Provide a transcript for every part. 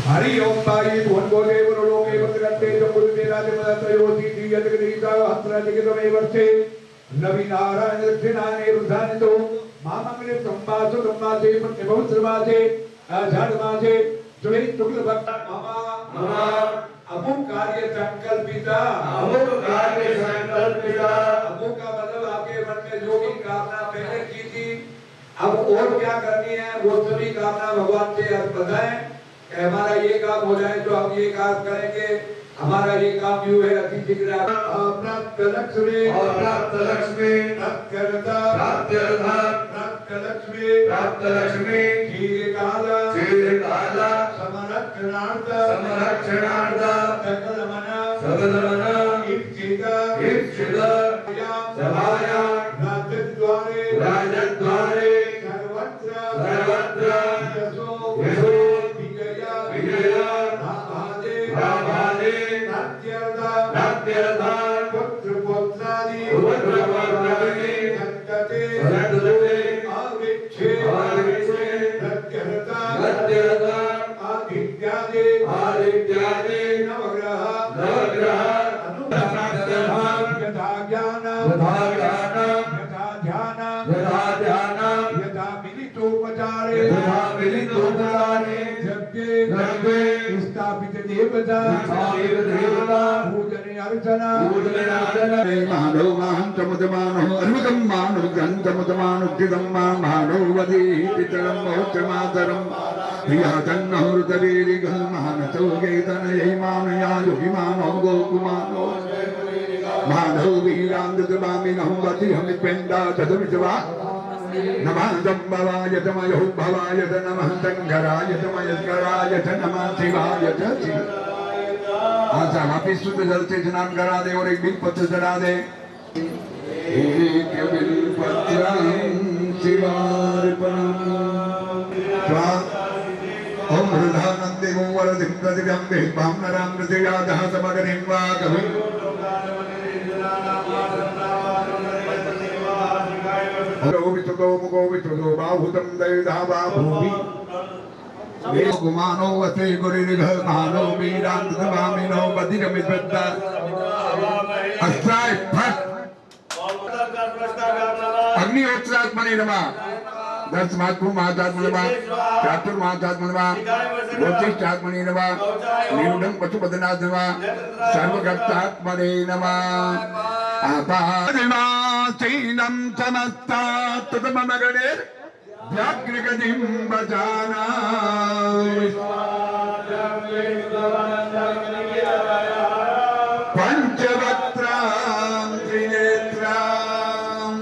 हरि ओम पाई भुवन गोदेव लोके भद्रते जम्बुद्वे राजमदतयोति दिव्यजगदीता हस्त्रजगदमे वर्षे रवि नारायण दक्षिणाने रुधानितो मामंगले संवासो संवासे प्रतिभवस्रवासे आषाढ़मासे जुलै शुक्ल भक्त मम अमुक कार्य संकल्पिता अमुक का मतलब आपके मन में जो भी कामना पहले की थी अब और क्या करनी है वो सभी कामना भगवान से बताएं। हमारा ये काम हो जाए तो हम ये काम करेंगे। हमारा ये काम यूं है अति शीघ्र प्राप्त लक्ष्मी प्राप्त लक्ष्मी क्षीर काला समरक्षणार्थ सकल मन इप्सित सभाया राजद्वारे सर्वत्र यशो मानो महंतमुदमानो अर्वकं मानो गंतमुदमानो किदम्मा मानो वदीति तरं मौत्रमातरं प्रियातन्नो हृदवीरिगः मानतो गेतनयै मानयायो विमानो गोकुमानो मानो वीरांगदमामिनो वतिहमिपेन्दा तदमितवा नमः दम्भवाय तमयो भवाय नमः तंगराय तमयस्कराय नमः शिवाय अच्छा वापिस शुद्ध जल से स्नान करा दे और एक बिलपत्र चढ़ा दे। एक बिलपत्रं शिवार्पणम् ओम हृदानंदे वरदिं प्रतिगम्बे भामनरां हृदयादः समगनिं वा कवि गोवितो बाहुतं दैदावा भूमि गुमानो वसे गुरिनिघ मानो वीरांगदमामिनो बधिरमिद्वद्दा अस्त्राय फट अग्निहोत्रात्मने नमः दशमात्मने नमः चातुर्मात्मने नमः ज्योतिषात्मने नमः निरुडं पशुपतिनाथ नमः सर्वकर्तात्मने नमः आपादिमासीनं समस्तात् तदमगणे व्याघ्रगतिं भजाना पंचवक्त्रां त्रिनेत्रां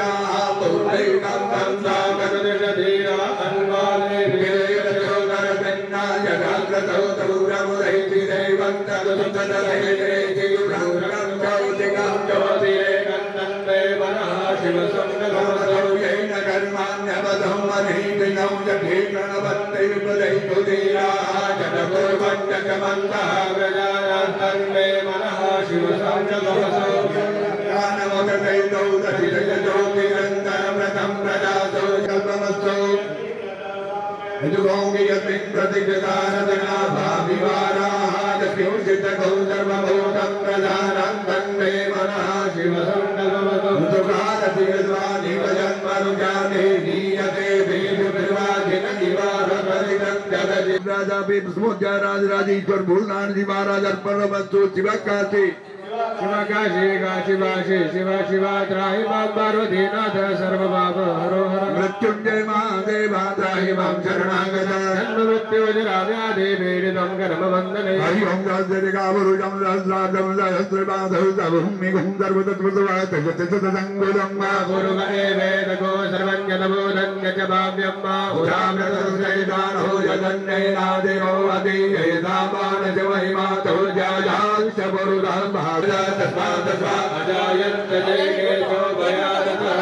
मंगलव्यापूर्णैकं कंसागतनिषधीरा अन्वाले गिरेयचोदरपिन्नाय जाग्रतौ तौरमुदैतिदैवं तदुतददैरेति भ्रङ्गं चौतिकं ज्योतिरेकन्दन्ते मनः शिवसङ्गलमसौ येन कर्माण्यवधं मनीतिनौ यथेकणवत्तै प्रदयितु धीराः जनकुर्वण्यकमन्तः व्रजायान्तन्ते मनः शिवसङ्गलमसौ ज्ञानमोदतैतौ दधिरजज्योतिरन्तरव्रतं प्रजातौ कल्पमस्तौ यजुगोङ्गि यस्मिन् प्रतिजगारदनाभाविवाराः यस्योषितकौ सर्वभूतं प्रधानं तन्मे मनः शिवसङ्गलमसौ सुखादति यद्वानिवजन्मनुजाने नीयते भेषुभिर्वाजिननिवारपरितं जगति राजा विष्णुजा राजराजेश्वर भूलनाथ जी महाराज अर्पणमस्तु शिवकाशी शिवकाशी काशीवासी शिव शिवा त्राहि मां पार्वतीनाथ सर्वपाप हरो हर मृत्युंजय महादेवा त्राहि मां शरणागता जन्म मृत्युजराव्याधि पीडितं कर्मबन्धने हरि ओं राजजगावरुजं राजराजं सहस्रपादं भूमिगुं सर्वतत्त्ववातजतसदङ्गुलं मा गुरुवरे वेदको सर्वज्ञतबोधं च भाव्यं मा उदामृतसैतानो जगन्नैनादिनो अधीयेतामानस महिमातो जायाश्च पुरुषं तस्मात् अजायन्त जयकेशो भयादतः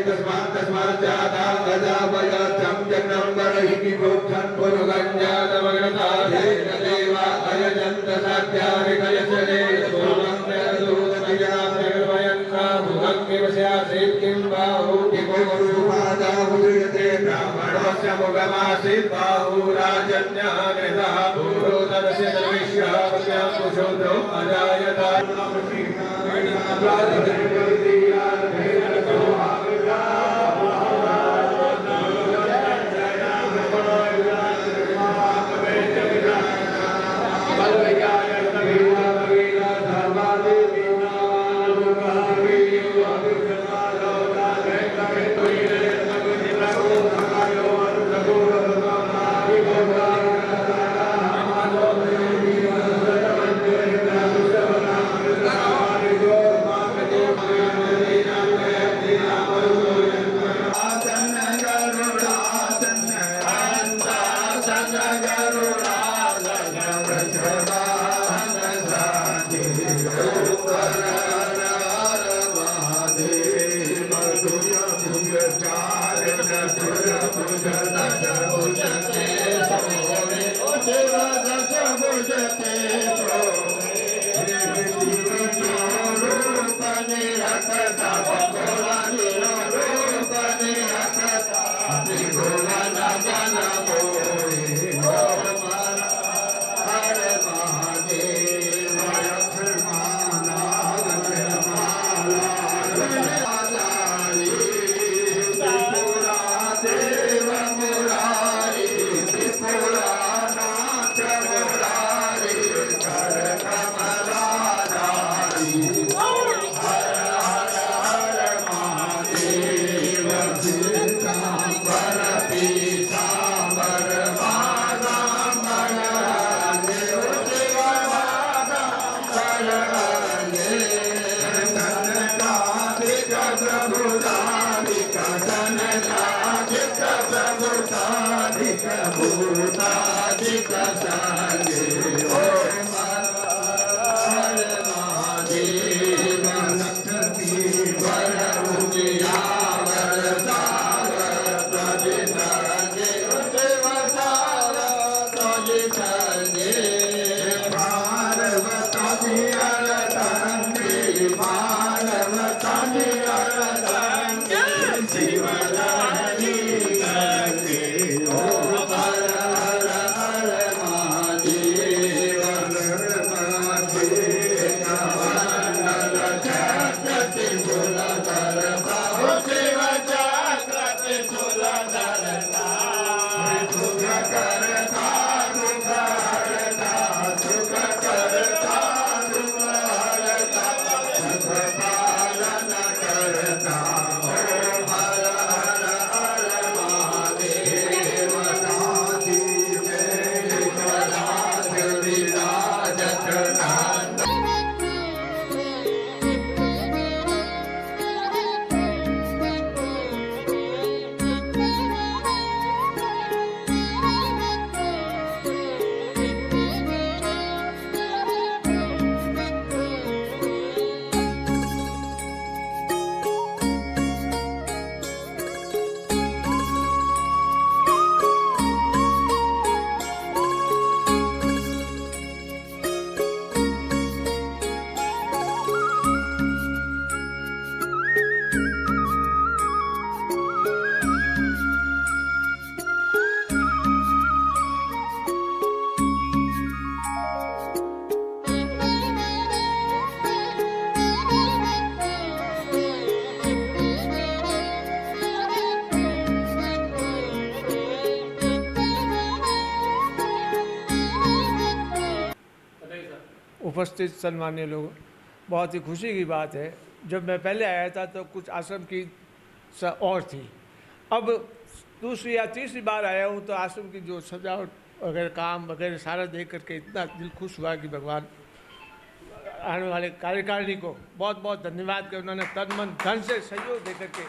तस्मात् जाता गजाभयचं जन्म बर्हिः मोक्षं पुरुगञ्जातमग्रता देवा अयजन्त साध्यानि कयसने पूर्वं प्रदूततिजाभयन्ना भुगं किं स्यासीत् किं बाहु किमो रूपादाहुर्यते ब्राह्मणो तस्य मुखमासीत् बाहुराजन्यहृतः पूर्वोदरस्य दर्विष्यः कुशोदरो अजायत उपस्थित सम्मानीय लोग, बहुत ही खुशी की बात है। जब मैं पहले आया था तो कुछ आश्रम की और थी, अब दूसरी या तीसरी बार आया हूँ तो आश्रम की जो सजावट वगैरह काम वगैरह सारा देख करके इतना दिल खुश हुआ कि भगवान आने वाले कार्यकारिणी को बहुत बहुत धन्यवाद कि उन्होंने तन मन धन से सहयोग दे करके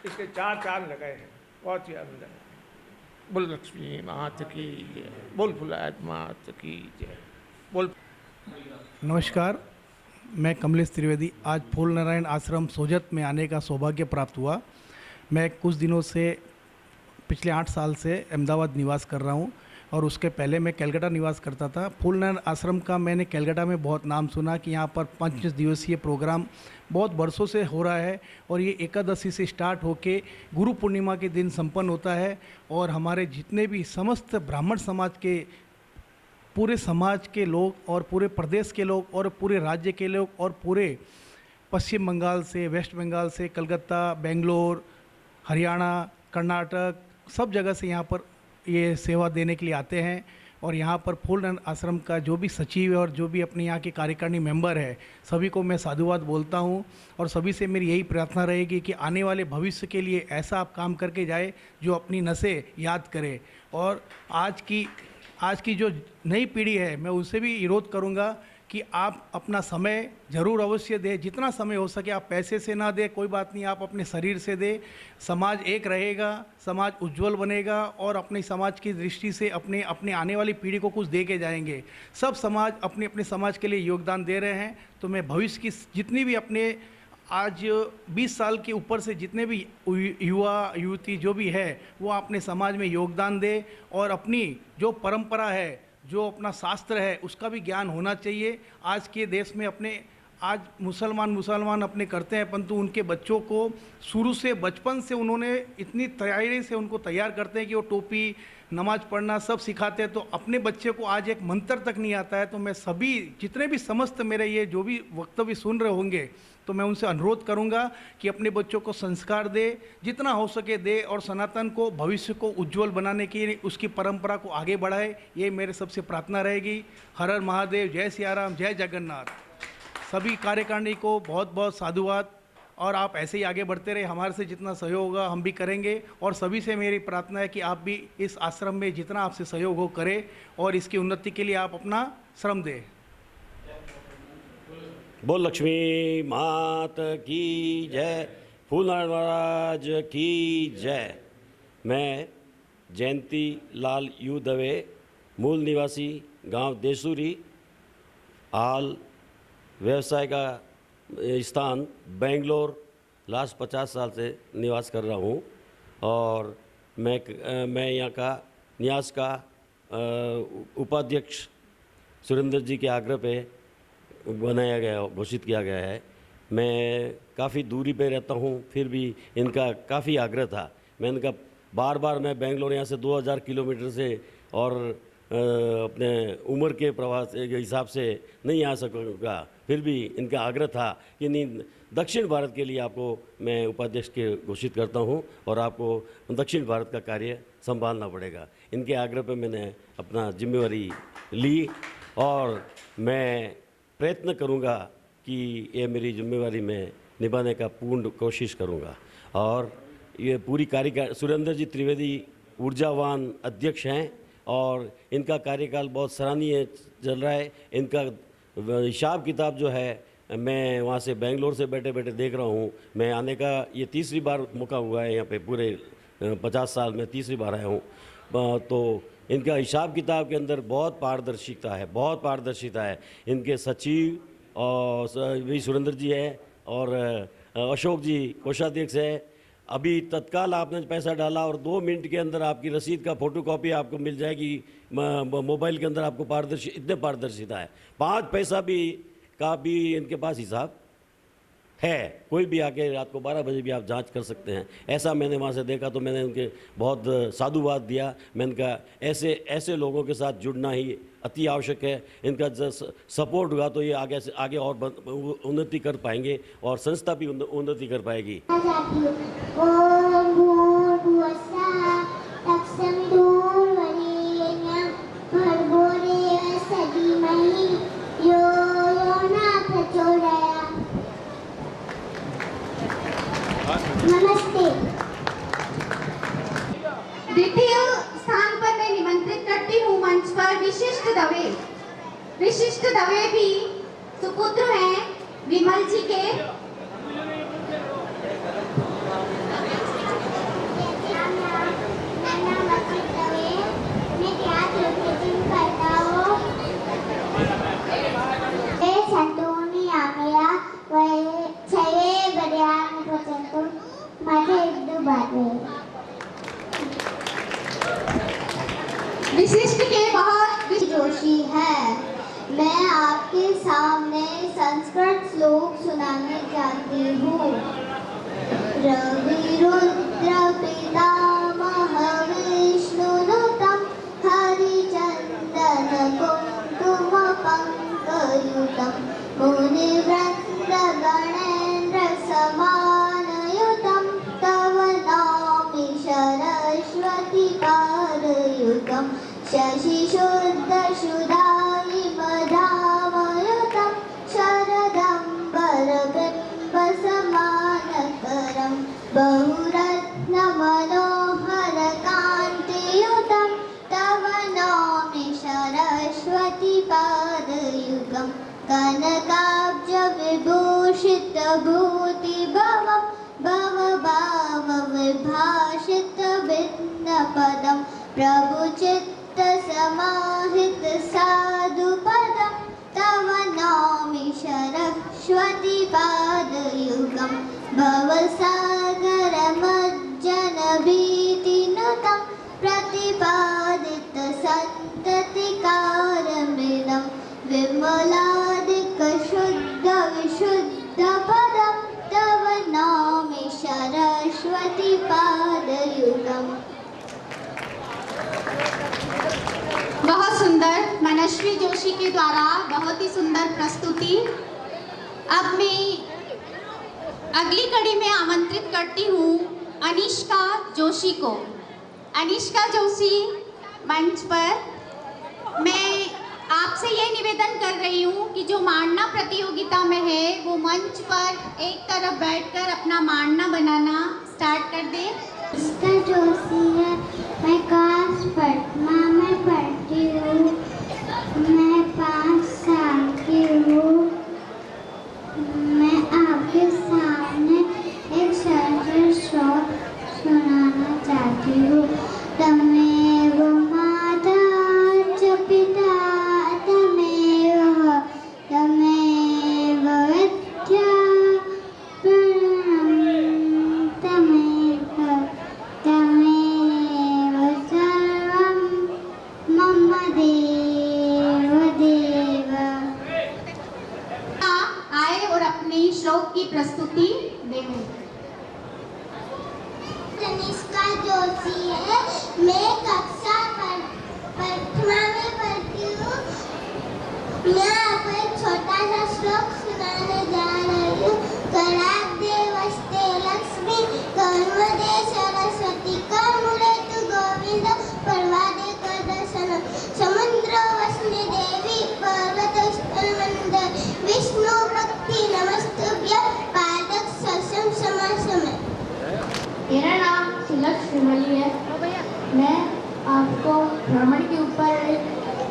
इसके चार चांद लगाए हैं। बहुत ही आनंद है। बोल लक्ष्मी मात की जय, बोल फुलायत मात की जय, बोल। नमस्कार, मैं कमलेश त्रिवेदी। आज फूल नारायण आश्रम सोजत में आने का सौभाग्य प्राप्त हुआ। मैं कुछ दिनों से पिछले 8 साल से अहमदाबाद निवास कर रहा हूँ। और उसके पहले मैं कलकत्ता निवास करता था। फूलनारायण आश्रम का मैंने कलकत्ता में बहुत नाम सुना कि यहाँ पर 5 दिवसीय प्रोग्राम बहुत वर्षों से हो रहा है और ये एकादशी से स्टार्ट होके गुरु पूर्णिमा के दिन संपन्न होता है। और हमारे जितने भी समस्त ब्राह्मण समाज के, पूरे समाज के लोग और पूरे प्रदेश के लोग और पूरे राज्य के लोग और पूरे पश्चिम बंगाल से, वेस्ट बंगाल से, कलकत्ता, बेंगलोर, हरियाणा, कर्नाटक, सब जगह से यहाँ पर ये सेवा देने के लिए आते हैं। और यहाँ पर फूलनारायण आश्रम का जो भी सचिव है और जो भी अपने यहाँ के कार्यकारिणी मेंबर है, सभी को मैं साधुवाद बोलता हूँ। और सभी से मेरी यही प्रार्थना रहेगी कि आने वाले भविष्य के लिए ऐसा आप काम करके जाए जो अपनी नसें याद करे। और आज की जो नई पीढ़ी है, मैं उनसे भी विरोध करूँगा कि आप अपना समय ज़रूर अवश्य दें, जितना समय हो सके। आप पैसे से ना दें, कोई बात नहीं, आप अपने शरीर से दें। समाज एक रहेगा, समाज उज्जवल बनेगा और अपने समाज की दृष्टि से अपने आने वाली पीढ़ी को कुछ दे के जाएंगे। सब समाज अपने अपने समाज के लिए योगदान दे रहे हैं। तो मैं भविष्य की जितनी भी अपने आज 20 साल के ऊपर से जितने भी युवा युवती जो भी है, वो अपने समाज में योगदान दे और अपनी जो परंपरा है, जो अपना शास्त्र है, उसका भी ज्ञान होना चाहिए। आज के देश में आज मुसलमान अपने करते हैं, परंतु उनके बच्चों को शुरू से, बचपन से उन्होंने इतनी तैयारी से उनको तैयार करते हैं कि वो टोपी, नमाज पढ़ना सब सिखाते हैं। तो अपने बच्चे को आज एक मंत्र तक नहीं आता है। तो मैं सभी जितने भी समस्त मेरे ये जो भी वक्तव्य सुन रहे होंगे, तो मैं उनसे अनुरोध करूंगा कि अपने बच्चों को संस्कार दे, जितना हो सके दे, और सनातन को, भविष्य को उज्जवल बनाने की, उसकी परंपरा को आगे बढ़ाए। ये मेरे सबसे प्रार्थना रहेगी। हर हर महादेव, जय सिया राम, जय जगन्नाथ। सभी कार्यकारिणी को बहुत बहुत साधुवाद। और आप ऐसे ही आगे बढ़ते रहे, हमारे से जितना सहयोग होगा हम भी करेंगे। और सभी से मेरी प्रार्थना है कि आप भी इस आश्रम में जितना आपसे सहयोग हो करें और इसकी उन्नति के लिए आप अपना श्रम दें। बोल लक्ष्मी मात की जय, फूलनारायण महाराज की जय। मैं जयंती लाल यू दवे, मूल निवासी गांव देसूरी, हाल व्यवसाय का स्थान बेंगलोर लास्ट 50 साल से निवास कर रहा हूँ। और मैं यहाँ का न्यास का उपाध्यक्ष सुरेंद्र जी के आग्रह पे बनाया गया, घोषित किया गया है। मैं काफ़ी दूरी पे रहता हूँ, फिर भी इनका काफ़ी आग्रह था। मैं इनका बार बार मैं बेंगलोर यहाँ से 2000 किलोमीटर से और अपने उम्र के प्रवाह के हिसाब से नहीं आ सकूँगा, फिर भी इनका आग्रह था कि नहीं, दक्षिण भारत के लिए आपको मैं उपाध्यक्ष के घोषित करता हूँ और आपको दक्षिण भारत का कार्य संभालना पड़ेगा। इनके आग्रह पे मैंने अपना जिम्मेवारी ली और मैं प्रयत्न करूँगा कि ये मेरी जिम्मेवारी मैं निभाने का पूर्ण कोशिश करूँगा। और ये पूरी सुरेंद्र जी त्रिवेदी ऊर्जावान अध्यक्ष हैं और इनका कार्यकाल बहुत सराहनीय चल रहा है। इनका हिसाब किताब जो है, मैं वहाँ से बेंगलोर से बैठे बैठे देख रहा हूँ। मैं आने का ये तीसरी बार मौका हुआ है यहाँ पे, पूरे 50 साल में तीसरी बार आया हूँ। तो इनका हिसाब किताब के अंदर बहुत पारदर्शिता है, बहुत पारदर्शिता है। इनके सचिव और भी सुरेंद्र जी है और अशोक जी कोषाध्यक्ष है। अभी तत्काल आपने पैसा डाला और 2 मिनट के अंदर आपकी रसीद का फोटोकॉपी आपको मिल जाएगी मोबाइल के अंदर। आपको इतने पारदर्शिता है, 5 पैसा का भी इनके पास हिसाब है। कोई भी आके रात को 12 बजे भी आप जांच कर सकते हैं। ऐसा मैंने वहाँ से देखा तो मैंने उनके बहुत साधुवाद दिया। मैंने कहा ऐसे लोगों के साथ जुड़ना ही अति आवश्यक है। इनका सपोर्ट हुआ तो ये आगे और उन्नति कर पाएंगे और संस्था भी उन्नति कर पाएगी। नमस्ते। द्वितीय स्थान पर मैं निमंत्रित करती हूँ मंच पर विशिष्ट दवे भी सुपुत्र हैं विमल जी के। विशिष्ट मैं आपके सामने संस्कृत श्लोक सुनाने जाती हूँ। रविरुद्र पितामह विष्णुनुतं हरिचन्दन कुङ्कुम पङ्कयुतं मुनिवृन्द गणेन्द्र समानयुतं तव नौमि सरस्वती पादयुतं शशिशुद्ध सुधारि मधामयुतं शरदम्बरबिम्बसमानकरं बहुरत्नमनोहरकान्तियुतं तव नौमि सरस्वती पादयुगं कनकाब्जविभूषितभूतिभवं भवभावविभाषितभिन्नपदं प्रभुचित्तसमाहित साधुपदं तव नौमि सरस्वती पादयुगं भवसागरमज्जनभीतिनुतं प्रतिपादितसन्ततिकारमृदं विमलादिकशुद्धविशुद्धपदं तव नौमि सरस्वती पादयुगम्। बहुत सुंदर मनश्वी जोशी के द्वारा बहुत ही सुंदर प्रस्तुति। अब मैं अगली कड़ी में आमंत्रित करती हूँ अनिष्का जोशी को। अनिष्का जोशी मंच पर। मैं आपसे ये निवेदन कर रही हूँ कि जो मांडना प्रतियोगिता में है वो मंच पर एक तरफ बैठकर अपना मांडना बनाना स्टार्ट कर दे। अनिष्का जोशी है, मैं क्लास 8 में पढ़ती हूँ। मैं 5 साल की हूँ। मैं आपके सामने एक सरल श्लोक सुनाना चाहती हूँ। तमेव माता च पिता तमेव विद्या तमेव सर्वं मम देव देव। आए और अपनी श्लोक की प्रस्तुति देंगे। अनिष्का जोशी है, मैं कक्षा 8 में पढ़ती हूँ। मैं आपको एक छोटा सा श्लोक सुनाने जा रही हूँ। कराग्रे वस्ते लक्ष्मी कर्मदे सरस्वती कर्मुले तु गोविंद पर्वादे कर्दर्शन समुद्र वस्नि देवी पर्वतस्थल मंदर विष्णु भक्ति नमस्तुभ्य पादक ससम समासम। मेरा नाम तिलक श्रीमली है। मैं आपको ब्राह्मण के ऊपर एक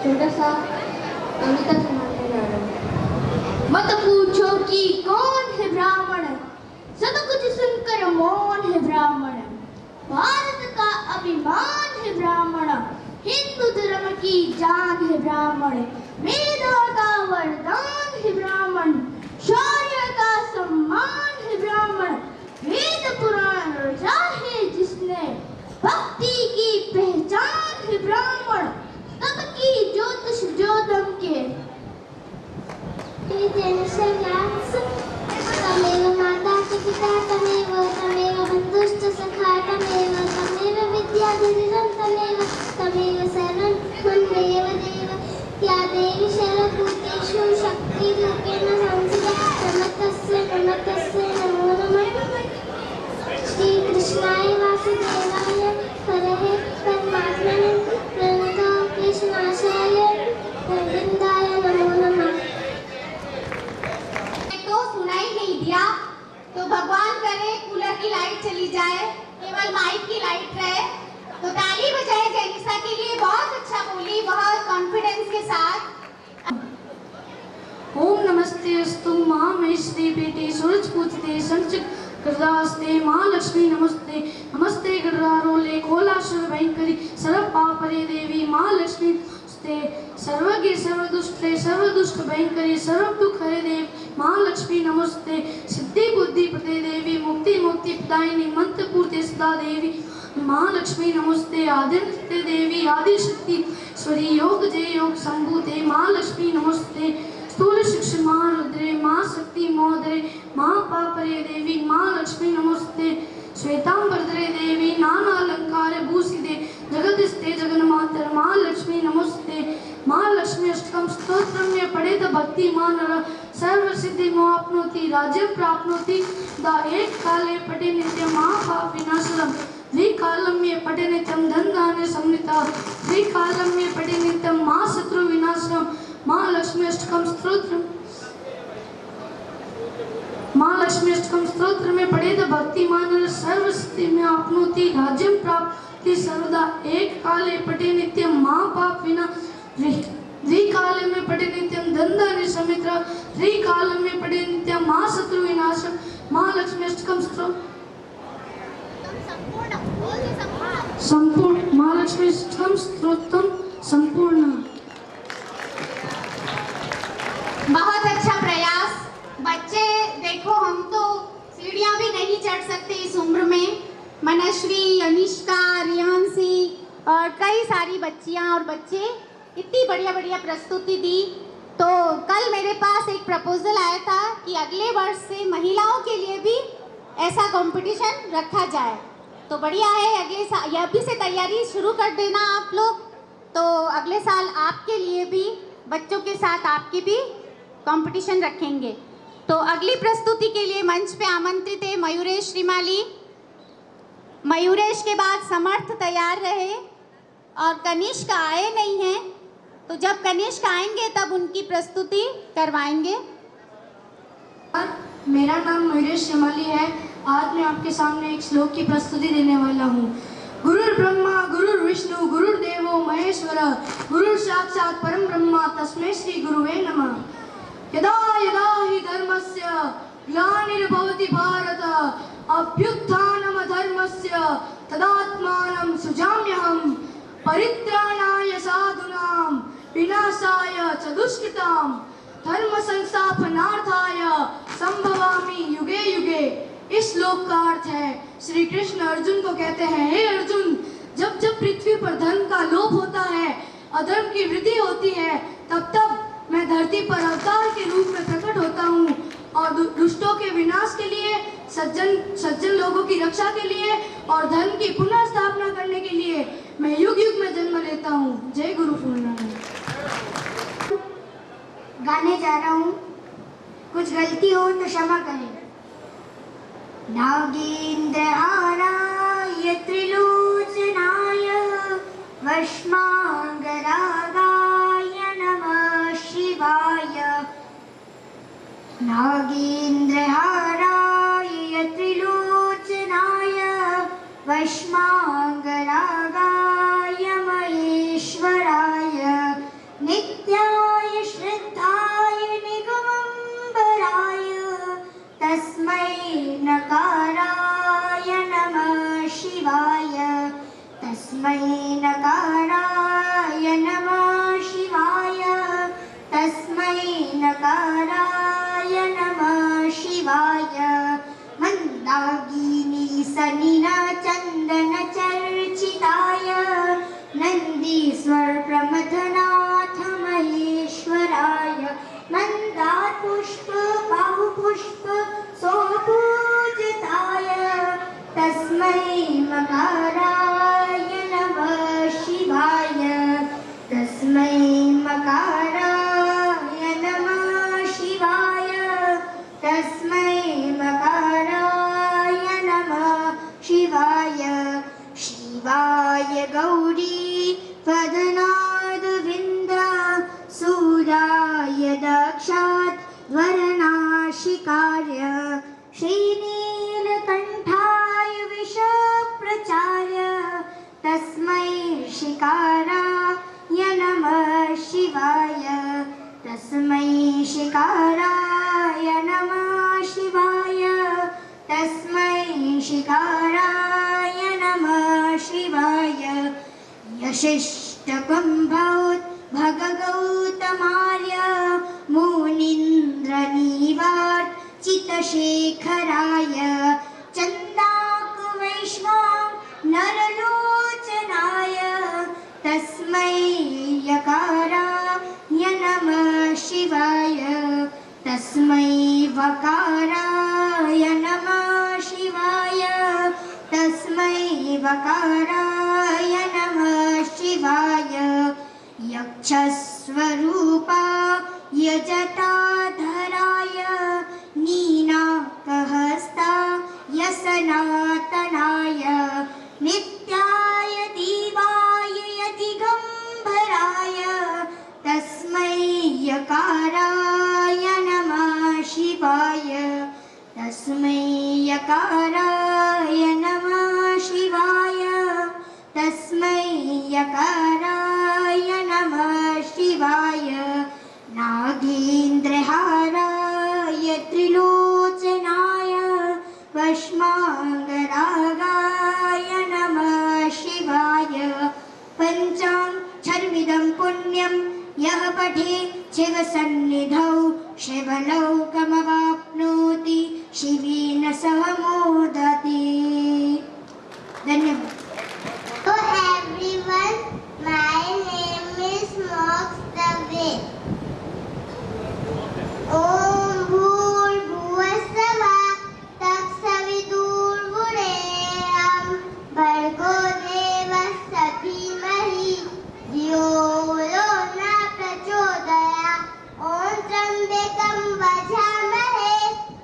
छोटा सा कविता सुनाने जा रहा हूँ। मत पूछो कि कौन है ब्राह्मण, सब कुछ सुनकर मौन है ब्राह्मण। भारत का अभिमान है ब्राह्मण, हिंदू धर्म की जान है ब्राह्मण। वेदों का वरदान है ब्राह्मण, शौर्य का सम्मान है ब्राह्मण। वेद पुराण रचा है जिसने, भक्ति की पहचान है ब्राह्मण। तब की ज्योतिष जो दमके। तमेव माता च पिता तमेव बन्धुश्च सखा तमेव विद्याधीरं तमेव सर्वं मम देव देव। या देवी सर्वभूतेषु शक्तिरूपेण संस्थिता नमस्तस्यै नमो नमः। श्रीकृष्णाय वासुदेवाय हरये परमात्मने प्रणतक्लेशनाशाय गोविन्दाय नमो नमः। तो सुनाई नहीं दिया तो भगवान करे कूलर की लाइट चली जाए, केवल माइक की लाइट रहे। तो ताली बजाए जेनिसा के लिए। बहुत अच्छा बोली, बहुत कॉन्फिडेंस के साथ। ओम नमस्ते अस्तु माँ महेश्वरी बेटे सूरज पूजते संचित गृदास्ते माँ लक्ष्मी नमस्ते नमस्ते गृदारोले कोलाशर भयंकरी सर्व पापरे देवी माँ लक्ष्मी नमस्ते सर्वज्ञ सर्वदुष्टे सर्वदुष्ट भयंकरी सर्व दुख हरे देवी माँ लक्ष्मी नमस्ते सिद्धि बुद्धि प्रदे देवी मुक्ति मुक्ति प्रदायिनी मंत्र पूर्ति सदा देवी माँ लक्ष्मी नमस्ते आदित्य देवी आदि शक्ति योगेश्वरी योग जय योग संभूते माँ लक्ष्मी नमस्ते स्थूल शिक्षा माँ रुद्रे माँ शक्ति मोदरे माँ पापरे देवी माँ लक्ष्मी नमस्ते श्वेतांबरधरे देवी नाना अलंकार भूषिते जगदस्ते जगन्मातर माँ लक्ष्मी नमस्ते माँ लक्ष्मी अष्टकम स्तोत्र में पढ़े तो भक्ति माँ नर सर्व सिद्धि मोप्नोति राज्य प्राप्नोति द एक काले पटे नित्य माँ पाप विनाशनम द्विकालम में पटे नित्यम धन धान्य समृता द्विकालम में पटे नित्यम माँ शत्रु विनाशनम माँ लक्ष्मी अष्टकम स्तोत्र में पढ़े तो भक्ति मान सर्व स्थिति में आपनोति राज्य प्राप्ति सर्वदा एक काले पटे नित्यम माँ पाप विना द्विकाल में पटे नित्यम धन धान्य समित्र त्रिकाल में पटे नित्यम माँ शत्रु विनाशम माँ लक्ष्मी अष्टकम संपूर्ण माँ लक्ष्मी अष्टकम स्तोत्रम संपूर्ण। बहुत अच्छा प्रयास बच्चे। देखो हम तो सीढ़ियां भी नहीं चढ़ सकते इस उम्र में। मनश्वी, अनिष्का, रियांशी और कई सारी बच्चियां और बच्चे इतनी बढ़िया बढ़िया प्रस्तुति दी। तो कल मेरे पास एक प्रपोजल आया था कि अगले वर्ष से महिलाओं के लिए भी ऐसा कंपटीशन रखा जाए। तो बढ़िया है, अगले साल या अभी से तैयारी शुरू कर देना आप लोग। तो अगले साल आपके लिए भी बच्चों के साथ आपकी भी कंपटीशन रखेंगे। तो अगली प्रस्तुति के लिए मंच पे आमंत्रित है मयूरेश श्रीमाली। मयूरेश के बाद समर्थ तैयार रहे और कनिष्क आए नहीं हैं, तो जब कनिष्क आएंगे तब उनकी प्रस्तुति करवाएंगे। मेरा नाम मयूरेश श्रीमाली है। आज मैं आपके सामने एक श्लोक की प्रस्तुति देने वाला हूँ। गुरुर् ब्रह्मा गुरुर्विष्णु गुरुर्देवो महेश्वर गुरुर् साक्षात् परम ब्रह्म तस्मै श्री गुरुवे नमः। यदा यदा हि धर्मस्य ग्लानिर्भवति भारत अभ्युत्थानम धर्मस्य तदात्मानं सृजाम्यहम् परित्राणाय साधूनां विनाशाय च दुष्कृतां धर्म संस्थापनार्थाय संभवामि युगे युगे। इस श्लोक का अर्थ है, श्री कृष्ण अर्जुन को कहते हैं, हे अर्जुन, जब जब पृथ्वी पर धर्म का लोप होता है, अधर्म की वृद्धि होती है, तब तब मैं धरती पर अवतार के रूप में प्रकट होता हूँ और दुष्टों के विनाश के लिए, सज्जन लोगों की रक्षा के लिए और धर्म की पुनर्स्थापना करने के लिए मैं युग युग में जन्म लेता हूँ। जय गुरु पूर्णानंद। गाने जा रहा हूँ, कुछ गलती हो तो क्षमा करें। नागेन्द्रहाराय त्रिलोचनाय वष्मांगरागाय नमः शिवाय। नागेन्द्रहाराय त्रिलोचनाय वष्मांगरागाय महेश्वराय नित्याय श्रद्धाय निगमंबराय तस्मै नकाराय नमः शिवाय। तस्मै नकाराय नमः शिवाय। तस्मै नकाराय नमः शिवाय। मंदाकिनी सनिना चंदन चर्चिताय नंदीश्वर प्रमथनाथ महेश्वराय। मंदार पुष्प बाहुपुष्प सोपूजिताय तस्मै मकाराय नमः शिवाय। तस्मै मकाराय नमः शिवाय। तस्मै मकाराय नमः शिवाय। शिवाय गौरी पदनाद विंद सूराय दक्षात् वरनाशिकार्य श्रीनीलकण्ठाय विषप्रचार्य तस्मै शिकाराय नमः शिवाय। तस्मै शिकाराय नमः शिवाय। तस्मै शिकाराय नमः शिवाय। यशिष्टकुम्भोत् भगगौतमार्य मुनीन्द्रनीवार् चितशेखराय चन्दाकुवैष्णव नरलोचनाय तस्मै यकाराय नमः शिवाय तस्मै वकाराय नमः शिवाय तस्मै वकाराय नमः शिवाय यक्षस्वरूपाय जटाधराय नीनाकहस्ताय सनातनाय नित्याय दिवाय दिगम्बराय तस्मै यकाराय नमः शिवाय तस्मै यकाराय नमः शिवाय तस्मै यकाराय नमः शिवाय नागेन्द्रहाराय त्रिलोचनाय भस्माङ्गरागाय नमः शिवाय पञ्चाक्षरमिदं पुण्यं यः पठेत् शिवसन्निधौ शिवलोकमवाप्नोति शिवेन सह मोदते। धन्यवाद। Hello everyone, my name is Mox Dave. Om Bhurbhuvasvah Taksaviturnvrenyam Bhargo Devasya Dhimahi Dhyo Yo Na Prachodayat Om Trambakam Vajamahe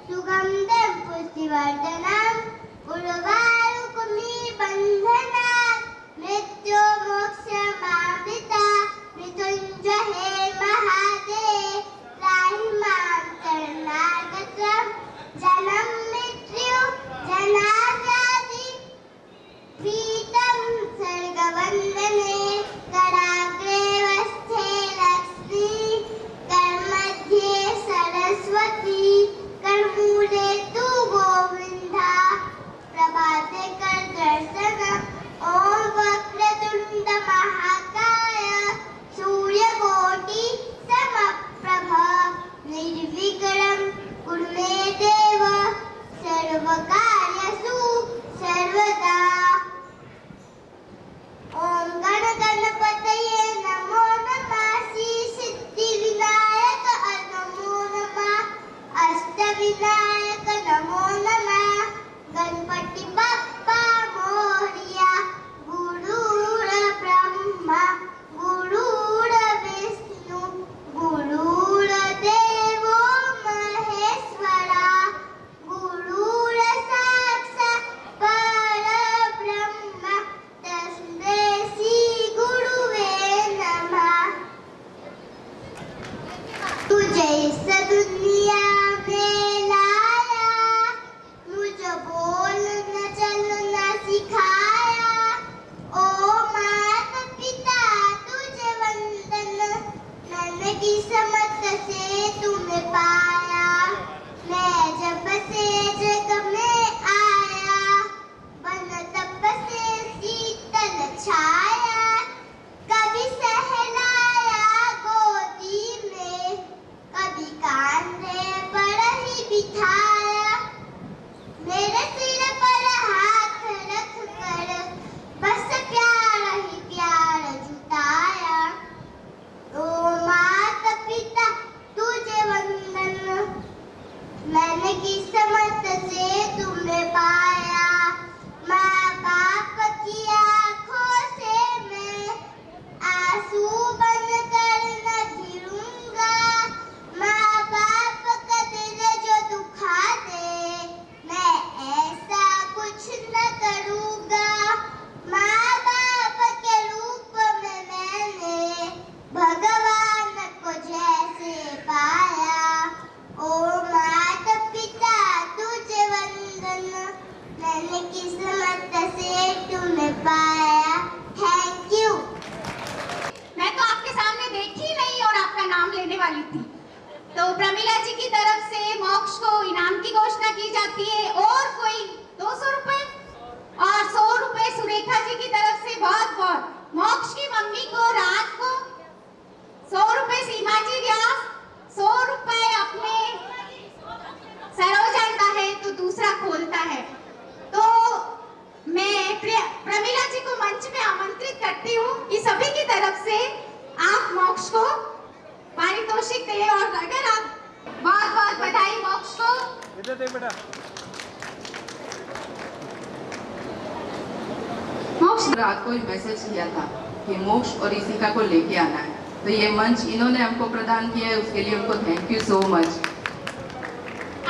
Sugandham Pushtivardhanam Urvarukumi Bandhanat Mrityo Moksha Mamrita Mrityunjaya Mahadev Rahimam Charanagatram Janam Mrityu Janazati Pitam Sargavandane Karagre Vasthe Lakshmi Karmadhye Saraswati Karmure Tu Govinda Prabhate Kar Darsana Om Vakratunda Mahakaya Surya Koti Samaprabha Nirvikram Kurme Deva Sarvakaryasu Sarvada Om Gana Ganapataye Namo Namah Sri Siddhi Vinayaka Namo Namah Ashtavinayaka Namo Namah Ganpati Bappa Moria Gurura Brahma Gurura Vishnu Gurura Devo Maheswara Gurura Sakshat Parabrahma Tasmai Shri Guruve Namah तुझे इस दुनिया में लाया मुझे बोलना चलना सिखाया ओ माता पिता तुझे वंदन मैंने किस्मत से तुम्हें पाया मैं जब से जग में आया बन तब से शीतल छाया कभी सहलाया गोदी में कभी कांधे पर ही बिठाया मेरे सिर पर हाथ रख कर बस प्यार ही प्यार जुटाया ओ माता पिता तुझे वंदन मैंने किस्मत से तुम्हें पाया माँ बाप की आँखों से मैं आंसू बन कर न गिरूंगा माँ बाप का दिल जो दुखा दे मैं ऐसा कुछ न करूंगा माँ बाप के रूप में मैंने भगवान को जैसे पाया ओ माता पिता तुझे वंदन मैंने किस्मत से तुम्हें पाया। Thank you. मैं तो आपके सामने देखी नहीं और आपका नाम लेने वाली थी। तो प्रमिला जी की तरफ से मोक्ष को इनाम की घोषणा की जाती है और कोई 200 रुपए और 100 रुपए सुरेखा जी की तरफ से बहुत बहुत मोक्ष की मम्मी को रात को 100 रुपए सीमा जी व्यास 100 रुपए अपने सरोजन का है तो दूसरा खोलता है। तो मैं प्रमिला जी को मंच में आमंत्रित करती हूँ कि सभी की इधर देख बेटा। मोक्ष रात को ही मैसेज किया था कि मोक्ष और ईशिका को लेके आना है, तो ये मंच इन्होंने हमको प्रदान किया है, उसके लिए उनको थैंक यू सो मच।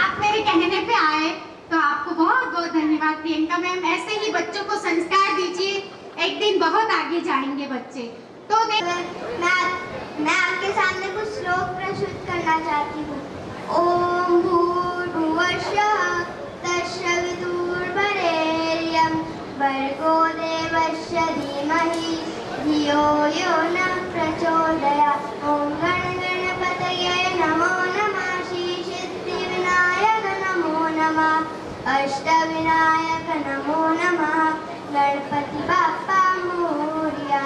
आप मेरे कहने पे आए तो आपको बहुत बहुत धन्यवाद प्रियंका मैम। ऐसे ही बच्चों को संस्कार दीजिए, एक दिन बहुत आगे जाएंगे बच्चे। तो मैं आपके सामने कुछ श्लोक प्रस्तुत करना चाहती हूँ। ओम भूर्भुवस्सुः तस्य वितुर्वरेण्यं भर्गो देवस्य धीमहि धियो यो नः प्रचोदयात्। ओम गणगणपतये नमो नमः। श्री सिद्धिविनायक नमो नमः। अष्टविनायक नमो नमः। गणपति बाप्पा मोरया।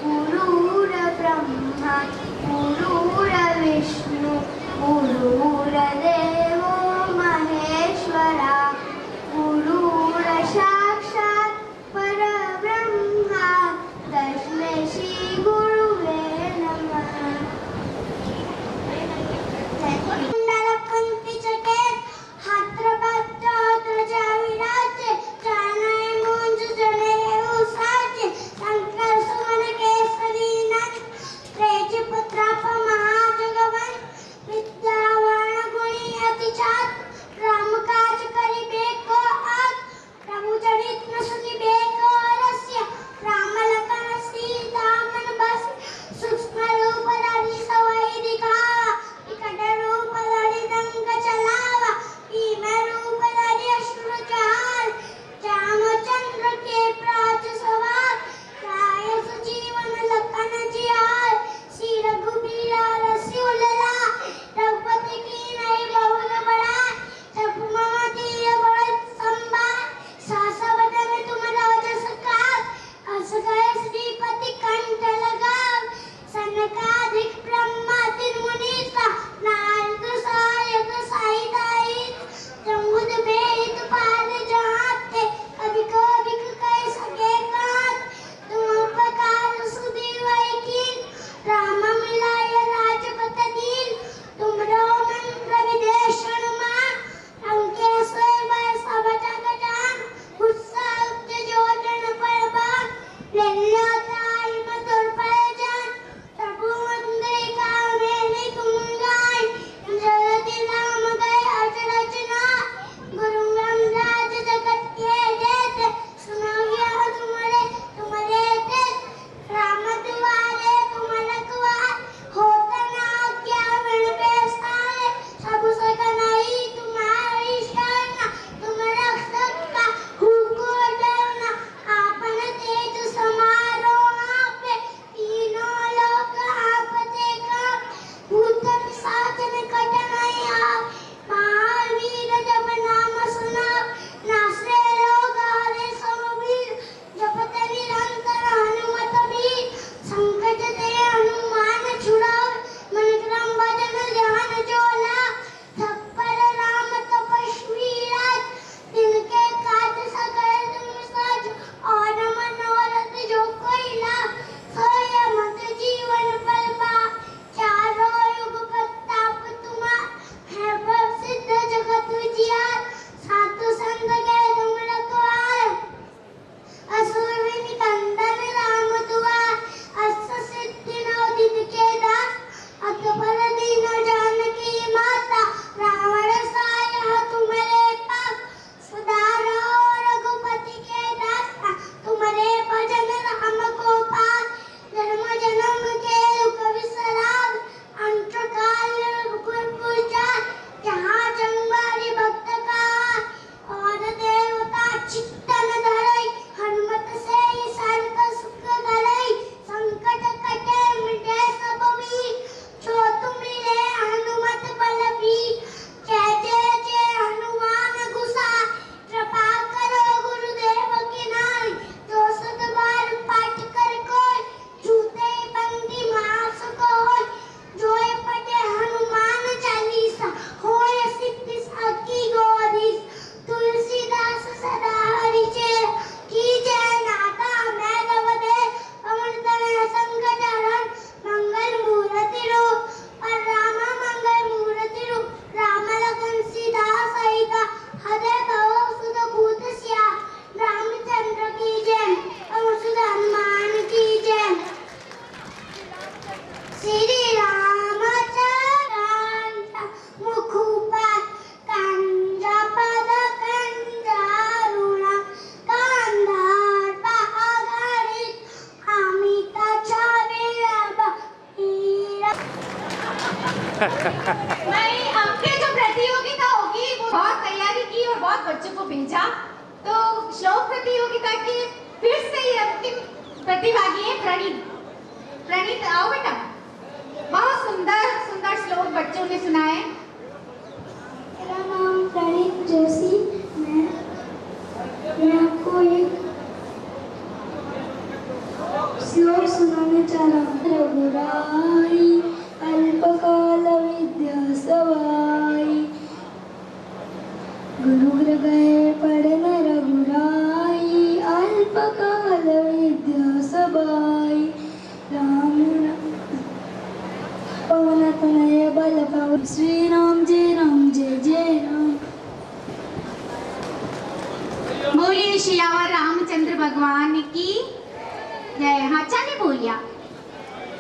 गुरुर ब्रह्मा गुरुर विष्णु गुरुर देवो महेश्वरा। गुरुर साक्षात् परब्रह्मा तस्मै श्री गुरुवे नमः। कुंडलकुंतिचटे हात्रपत्रत्रजा विराजे चानय मुंजजने उसाचे शंकर सुमन केसरी नंद तेज पुत्राप महाजगवंत विद्यावान श्री रामचंद्र मुखुपा कंजपद कंजारुण कंधार आधारित अमित भाई आपके जो प्रतियोगिता होगी वो बहुत तैयारी की और बहुत बच्चों को भेजा। तो श्लोक प्रतियोगिता के फिर से ये अंतिम प्रतिभागी है प्रणीत। प्रणीत आओ बेटा। बहुत सुंदर सुंदर श्लोक बच्चों ने सुनाए। मेरा नाम प्रणीत जोशी। मैं आपको एक श्लोक सुनाने चाह रहा हूँ। रघुराई अल्पकाल विद्या सवाई गुरु गए पढ़न रघुराई अल्पकाल विद्या सवाई राम पवन तनय बल पवन श्री राम जय जय राम। बोलिए श्यावर रामचंद्र भगवान की जय। हाँ ने बोलिया।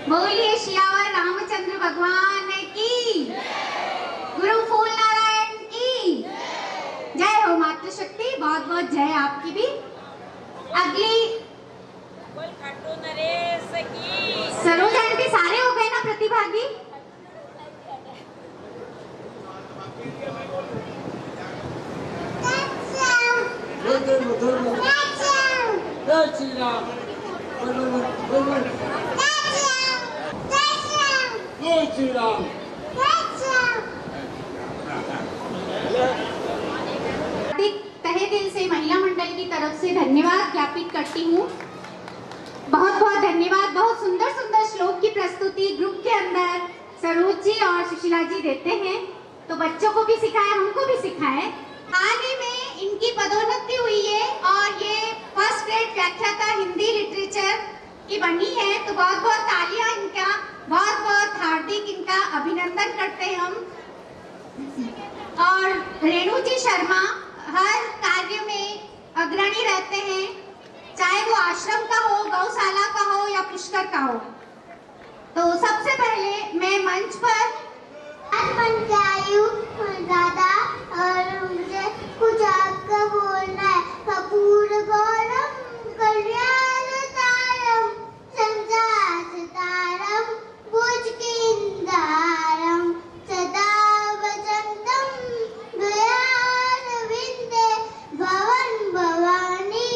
बोलिए श्यावर रामचंद्र भगवान की, गुरु फूल नारायण की जय हो। मातृशक्ति बहुत बहुत जय आपकी भी। अगली सरोज आंटी सारे हो गए ना प्रतिभागी। तहे दिल से महिला मंडल की तरफ से धन्यवाद ज्ञापित करती हूँ। बहुत बहुत धन्यवाद। बहुत सुंदर सुंदर श्लोक की प्रस्तुति ग्रुप के अंदर सरोज जी और सुशीला जी देते हैं। तो बच्चों को भी सिखाए, हमको भी सिखाए। हाल ही में इनकी पदोन्नति हुई है और ये फर्स्ट ग्रेड व्याख्याता हिंदी लिटरेचर की बनी है। तो बहुत बहुत तालियां इनका, बहुत बहुत हार्दिक इनका अभिनंदन करते हैं हम। और रेणु जी शर्मा हर कार्य में अग्रणी रहते हैं, चाहे वो आश्रम का हो, गौशाला का हो या पुष्कर का हो। तो सबसे पहले मैं मंच पर बन के आई हूँ दादा, और मुझे कुछ आपका बोलना है। कपूर गौरम कल्याण तारम संसार तारम भुज किंदारम सदा वसंतम दयाल विंदे भवन भवानी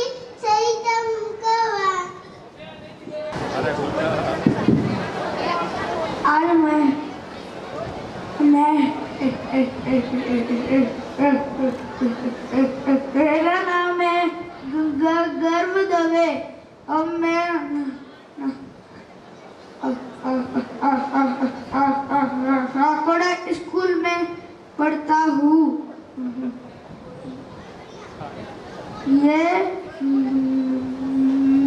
सहितम कवान। और मेरा नाम है गर्व दवे और मैं आकोड़ा स्कूल में पढ़ता हूँ। ये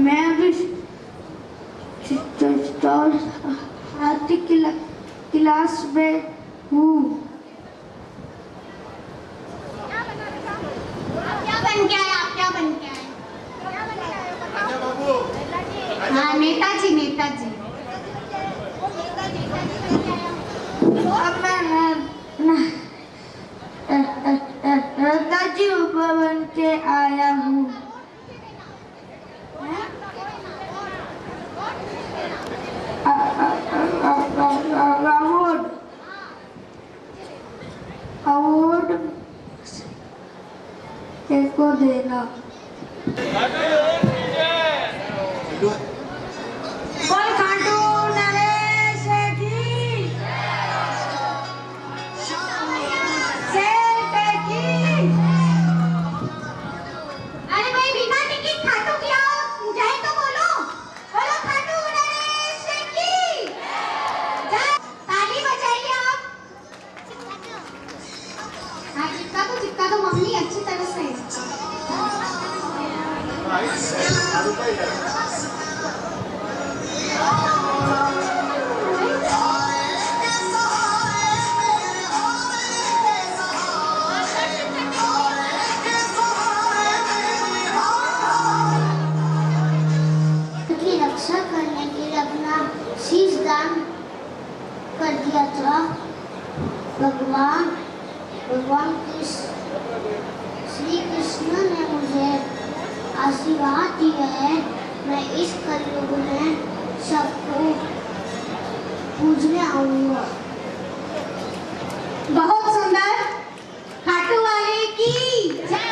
मैं भी आर्थिक क्लास में हूँ। क्या बन के आए आप? क्या बन के आए? हाँ नेताजी, नेताजी। अब मैं नेताजी बन के आया हूँ। अवार्ड को देना। बोल खाटू नरेश की सेठ की। अरे भाई बिना टिकट खाटू की आओ, जय तो बोलो। बोलो खाटू नरेश की जय। ताली बजाइए आप। हाँ चिपका दो मम्मी अच्छी तरह से। कर दिया था। भगवान श्री कृष्ण ने मुझे आशीर्वाद दिया है। मैं इस कलयुग में सबको पूजने आऊंगा। बहुत सुंदर। खाटू वाले की जय।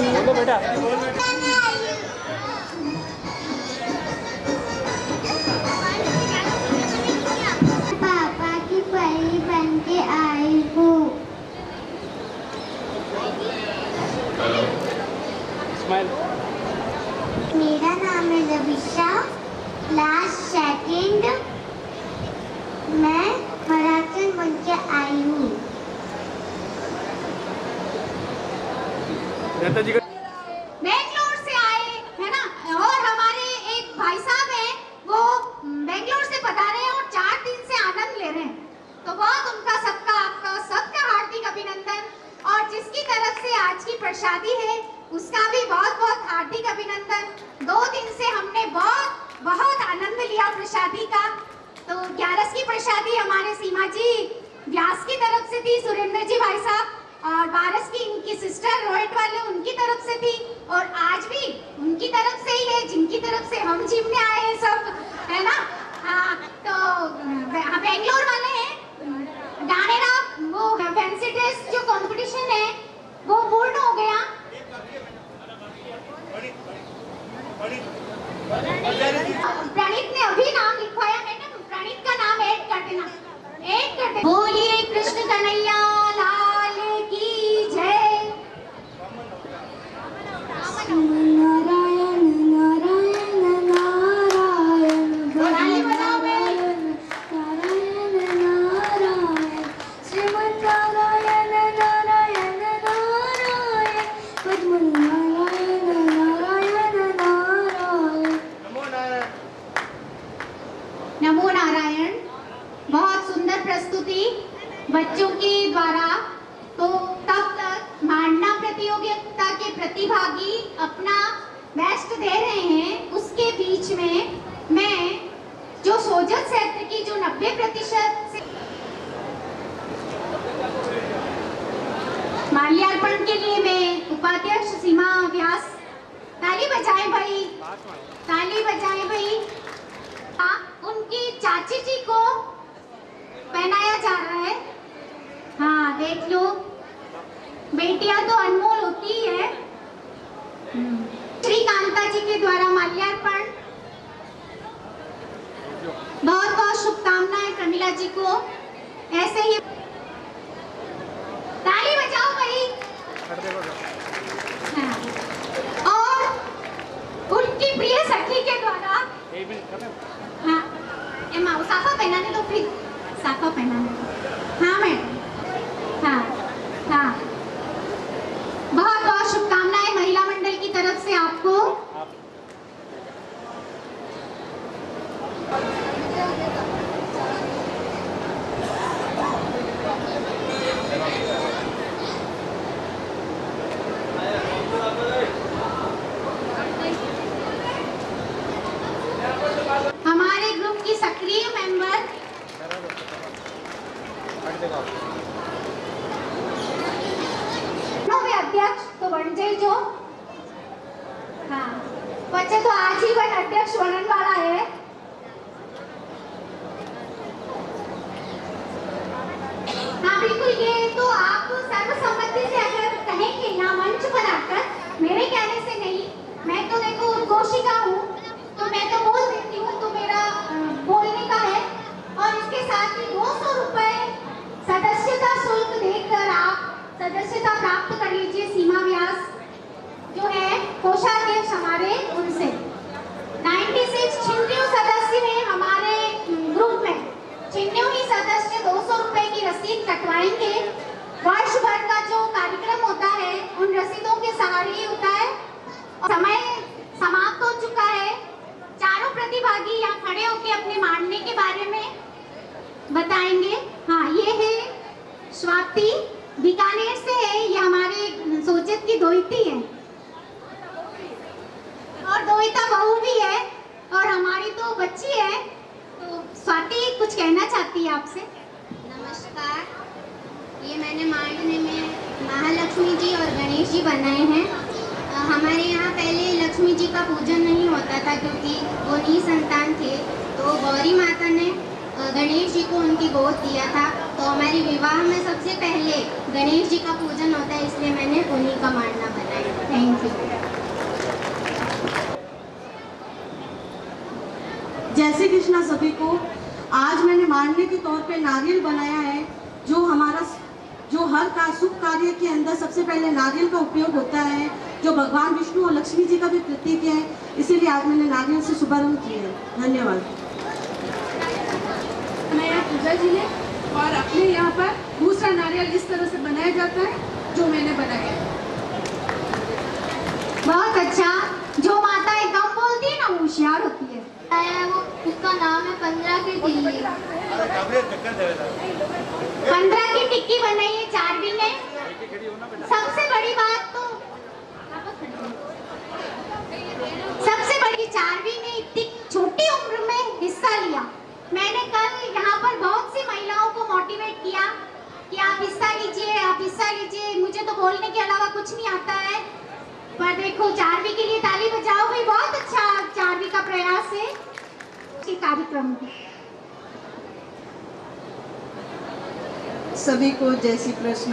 कृष्णा मैं पारी हूँ। पापा की परी बन के आई हूँ। मेरा नाम है रविशा, क्लास सेकंड। मैं मैराथन बन के आई हूँ। बेंगलोर से आए है ना, और हमारे एक भाई साहब हैं, वो बेंगलोर से पधारे हैं और 4 दिन से आनंद ले रहे हैं। तो बहुत उनका सबका आपका सबका हार्दिक अभिनंदन। और जिसकी तरफ से आज की प्रसादी है उसका भी बहुत बहुत हार्दिक अभिनंदन। 2 दिन से हमने बहुत बहुत आनंद लिया प्रसादी का। तो 11 की प्रसादी हमारे सीमा जी व्यास की तरफ से थी, सुरेंद्र जी भाई साहब, और 12 की इनकी सिस्टर रोहित वाले उनकी तरफ से थी, और आज भी उनकी तरफ से ही है जिनकी तरफ से हम जीवने आए हैं सब, है ना। हाँ, तो बेंगलोर वाले हैं। डानेरा वो फैंसी ड्रेस जो कंपटीशन है वो पूर्ण हो गया। प्रणीत ने अभी नाम लिखवाया है ना, प्रणीत का नाम ऐड कर देना, ऐड कर देना। बोलिए कृष्ण कन्हैया लाल की जय। नारायण नारायण नारायण नारायण नारायण नारायण श्रीमन नारायण नारायण नारायण पद्म नारायण नारायण नारायण। नमो नारायण। बहुत सुंदर प्रस्तुति बच्चों के द्वारा। तो तब तक मांडना प्रतियोगिता के प्रतिभागी अपना बेस्ट दे रहे हैं, उसके बीच में मैं जो सोजत क्षेत्र की जो 90% से माल्यार्पण के लिए मैं उपाध्यक्ष सीमा व्यास, ताली बजाएं भाई, ताली बजाएं भाई। उनकी चाची जी को पहनाया जा रहा है। हाँ देख लो, बेटियां तो अनमोल होती है। श्री कांता जी के द्वारा माल्यार्पण। बहुत बहुत शुभकामनाएं प्रमिला जी को। ऐसे ही ताली बजाओ भाई। हाँ। और उनकी प्रिय सखी के द्वारा हाँ, साफा पहनाने दो प्लीज, साफा पहनाने दो। हाँ मैडम, हाँ हाँ। बहुत बहुत शुभकामनाएं महिला मंडल की तरफ से आपको। हमारे ग्रुप की सक्रिय मेंबर अध्यक्ष तो बन जाए जो। हाँ बच्चे तो आज ही वन अध्यक्ष बनने वाला है। हाँ बिल्कुल, ये तो आप सर्वसम्मति से अगर कहेंगे ना मंच पर आकर, मेरे कहने से नहीं, मैं तो देखो उद्घोषिका हूँ, तो मैं तो बोल देती हूँ, तो मेरा बोलने का है। और इसके साथ ही 200 रुपए सदस्यता शुल्क देकर आप सदस्यता प्राप्त कर लीजिए। सीमा व्यास जो है कोषाध्यक्ष हमारे, उनसे 96 छिन्नू सदस्य हैं हमारे ग्रुप में। छिन्नू ही सदस्य 200 रुपए की रसीद कटवाएंगे। वर्ष भर का जो कार्यक्रम होता है उन रसीदों के सहारे ही होता है। समय समाप्त हो चुका है। चारों प्रतिभागी यहाँ खड़े होकर अपने मानने के बारे में बताएंगे। हाँ, ये है स्वाति, बीकानेर से है। ये हमारे सोचत की दोहिती है और दोहिता बहू भी है और हमारी तो बच्ची है। तो स्वाति कुछ कहना चाहती है आपसे। नमस्कार, ये मैंने मांडने में महालक्ष्मी जी और गणेश जी बनाए हैं। हमारे यहाँ पहले लक्ष्मी जी का पूजन नहीं होता था क्योंकि वो निसंतान थे, तो गौरी माता ने गणेश जी को उनकी गोद दिया था। तो हमारे विवाह में सबसे पहले गणेश जी का पूजन होता है, इसलिए मैंने उन्हीं का मांडना बनाया। Thank you. जय श्री कृष्णा सभी को। आज मैंने मांडने के तौर पे नारियल बनाया है, जो हर शुभ कार्य के अंदर सबसे पहले नारियल का उपयोग होता है, जो भगवान विष्णु और लक्ष्मी जी का भी प्रतीक है। इसीलिए आज मैंने नारियल से शुभारंभ किया है। धन्यवाद। मैं यहाँ पूजा जी ने और अपने यहाँ पर दूसरा नारियल इस तरह से बनाया जाता है जो मैंने बनाया है। बहुत अच्छा। जो माताएं कम बोलती है ना वो होशियार होती है। वो उसका नाम है 15 की टिक्की। 15 की टिक्की बनाई है चारवी ने। सबसे बड़ी बात तो सबसे बड़ी चारवी ने इतनी छोटी उम्र में हिस्सा लिया। मैंने कल यहाँ पर बहुत सी महिलाओं को मोटिवेट किया कि आप हिस्सा लीजिए, आप हिस्सा लीजिए। मुझे तो बोलने के अलावा कुछ नहीं आता है, पर देखो चारवी के लिए ताली बजाओ भाई। बहुत अच्छा चारवी का प्रयास है इस कार्यक्रम में। सभी को जय श्री कृष्ण।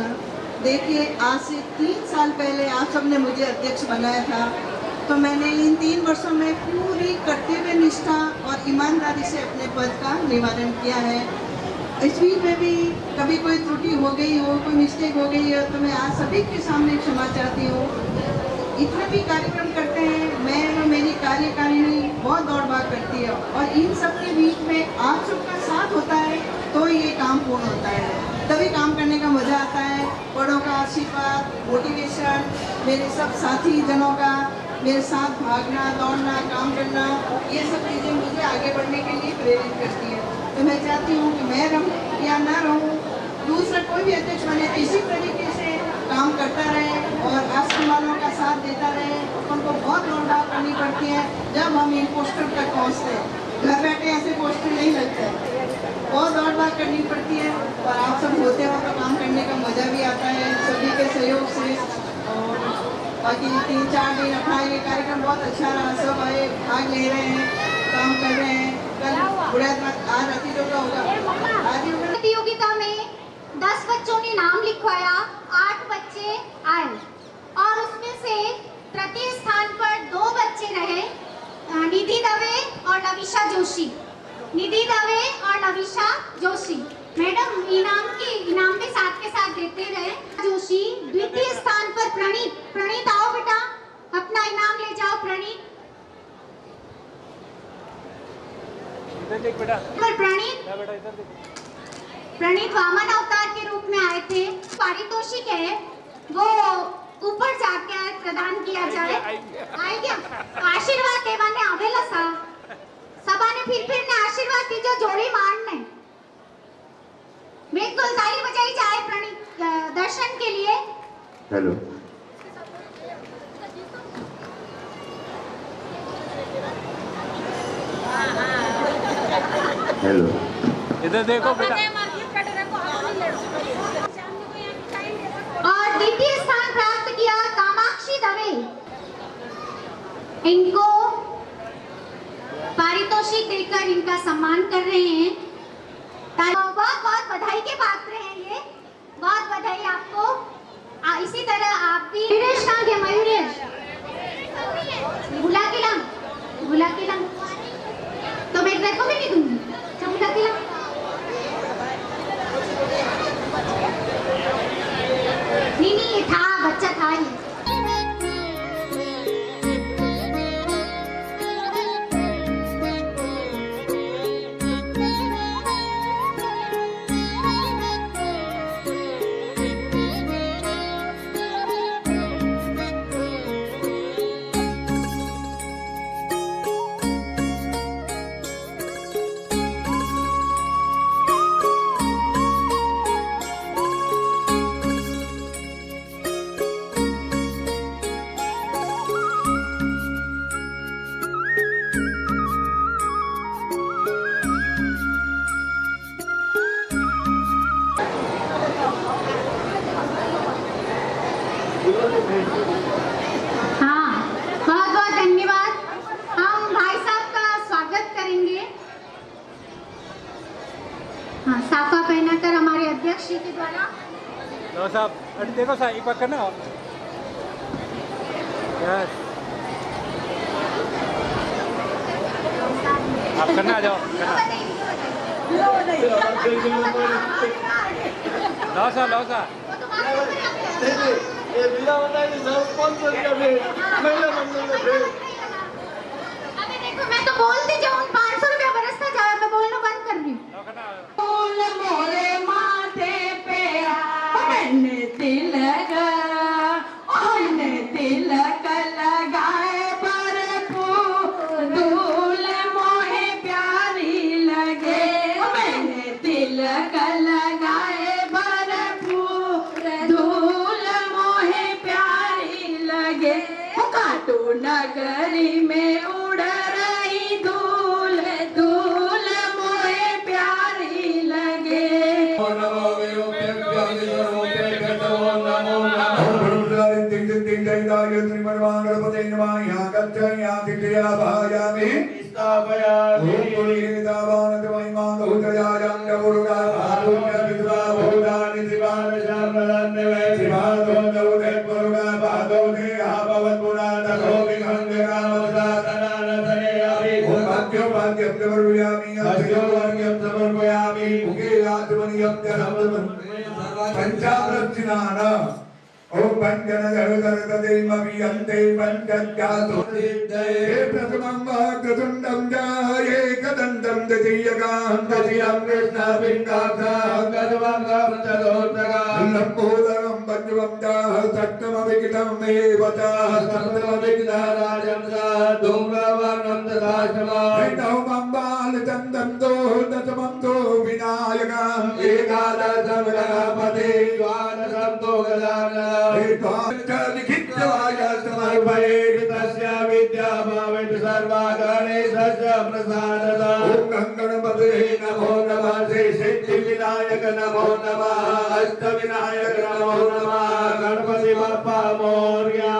देखिए, आज से 3 साल पहले आप सबने मुझे अध्यक्ष बनाया था, तो मैंने इन 3 वर्षों में पूरी कर्तव्य निष्ठा और ईमानदारी से अपने पद का निवारण किया है। इस बीच में भी कभी कोई त्रुटि हो गई हो, कोई मिस्टेक हो गई हो, तो मैं आज सभी के सामने क्षमा चाहती हूँ। इतने भी कार्यक्रम करते हैं, मैं और मेरी कार्यकारिणी बहुत दौड़ भाग करती है और इन सब के बीच में आप सबका साथ होता है तो ये काम पूर्ण होता है। तभी काम करने का मज़ा आता है। बड़ों का आशीर्वाद, मोटिवेशन, मेरे सब साथी जनों का मेरे साथ भागना, दौड़ना, काम करना, ये सब चीज़ें मुझे आगे बढ़ने के लिए प्रेरित करती है। तो मैं चाहती हूँ कि मैं रहूँ या ना रहूँ, दूसरा कोई भी अध्यक्ष बने इसी तरीके से काम करता रहे और आश्रम वालों का साथ देता रहे। उनको बहुत दौड़-भाग करनी पड़ती है जब हम इन पोस्टर तक पहुँचते हैं। घर बैठे ऐसे पोस्टर नहीं लगते हैं, बहुत दौड़-भाग करनी पड़ती है और आप सब होते हो तो काम करने का मज़ा भी आता है सभी के सहयोग से। और बाकी 3-4 दिन अपना ये कार्यक्रम बहुत अच्छा रहा। सब आए, भाग ले रहे हैं, काम कर रहे हैं। कल आज अतिथियों का होगा। प्रतियोगिता में 10 बच्चों ने नाम लिखवाया, 8 बच्चे आए और उसमें से तृतीय स्थान पर 2 बच्चे रहे, निधि दवे और नविशा जोशी। निधि दवे और नविशा जोशी मैडम इनाम भी साथ के साथ देते रहे। जोशी द्वितीय स्थान पर प्रणीत आओ बेटा, अपना इनाम ले जाओ। प्रणीत वामन अवतार के रूप में आए थे। पारितोषिक है वो ऊपर जाकर प्रदान किया जाए। आई क्या आशीर्वाद देवाने आवेला सा सभाने फिर ने आशीर्वाद दीजो जोड़ी मारने। बिल्कुल ताली बजाई जाए प्रणीत दर्शन के लिए। हेलो, हेलो, इधर देखो बेटा। और द्वितीय स्थान प्राप्त किया कामाक्षी दवे। इनको पारितोषिक देकर इनका सम्मान कर रहे हैं। बहुत बहुत बधाई के पात्र हैं ये। बहुत बधाई आपको। इसी तरह आप भी मयूरेश कहाँ गया? मयूरेश बुला के ला तो मैं तेरे को भी नहीं दूंगी। बुला के ला। नहीं ये था बच्चा था ये। हाँ, साफा पहनाकर हमारे अध्यक्ष जी के द्वारा लो साहब, अरे देखो साहब, एक बार करना। यस, आप करना, आ जाओ करना। लो साहब, लो साहब। अबे देखो, मैं तो बोलती जाऊँ, 500 रुपया बरसता जाए, मैं बोलना बंद कर रही हूँ। फूल मोरे माथे पे मैंने तिलक लगाए पर फूल मोहे प्यारी लगे। मैंने तिलक लगाए पर फूल मोहे प्यारी लगे। काटू नगरी में उड़ रही धूल धूल मोहे प्यारी लगे। ओम पंचन धरुतरतदेमभियन्ते पंचज्ञातो प्रथमं वाक्तुण्डं एकदन्तं दधीयकां दधियं कृष्णपिण्डाक्षं गजवं चतुर्दगां लम्बोदरं पंचमं सप्तमविघ्नं मे वचः सप्तमविघ्नराजं धूम्रवर्णं ददाशमं नवमं बालचन्दं दशमं विनायकम् एकादशं गणपति द्वादशं गजाननं तस्य विद्याभावेन सर्वा गणेशस्य प्रसादः। ओम गणपतये नमो नमः। श्री सिद्धिविनायक नमो नमः। अष्टविनायक नमो नमः। गणपति बप्पा मोरया।